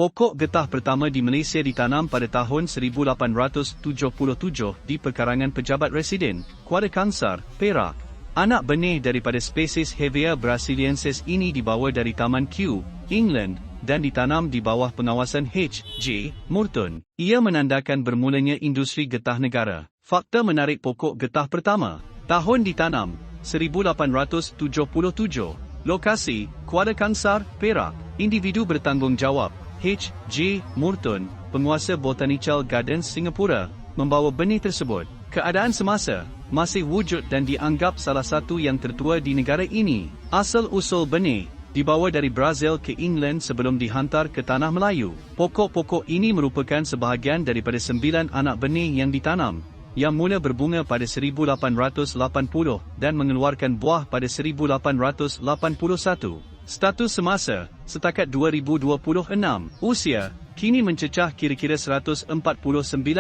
Pokok getah pertama di Malaysia ditanam pada tahun 1877 di perkarangan pejabat residen, Kuala Kangsar, Perak. Anak benih daripada spesies Hevea brasiliensis ini dibawa dari Taman Kew, England, dan ditanam di bawah pengawasan H. J. Morton. Ia menandakan bermulanya industri getah negara. Fakta menarik pokok getah pertama. Tahun ditanam, 1877. Lokasi, Kuala Kangsar, Perak. Individu bertanggungjawab, H. J. Morton, penguasa Botanical Gardens Singapura, membawa benih tersebut. Keadaan semasa masih wujud dan dianggap salah satu yang tertua di negara ini. Asal-usul benih dibawa dari Brazil ke England sebelum dihantar ke Tanah Melayu. Pokok-pokok ini merupakan sebahagian daripada 9 anak benih yang ditanam, yang mula berbunga pada 1880 dan mengeluarkan buah pada 1881. Status semasa, setakat 2026. Usia, kini mencecah kira-kira 149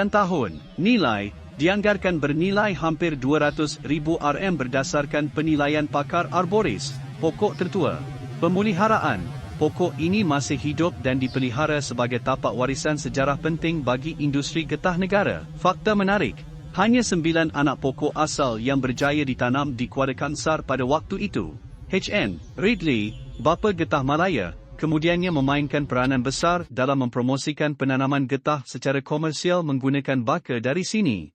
tahun. Nilai, dianggarkan bernilai hampir 200,000 RM berdasarkan penilaian pakar arboris. Pokok tertua. Pemeliharaan, pokok ini masih hidup dan dipelihara sebagai tapak warisan sejarah penting bagi industri getah negara. Fakta menarik, hanya 9 anak pokok asal yang berjaya ditanam di Kuala Kangsar pada waktu itu. H.N. Ridley, bapa getah Malaya, kemudiannya memainkan peranan besar dalam mempromosikan penanaman getah secara komersial menggunakan baka dari sini.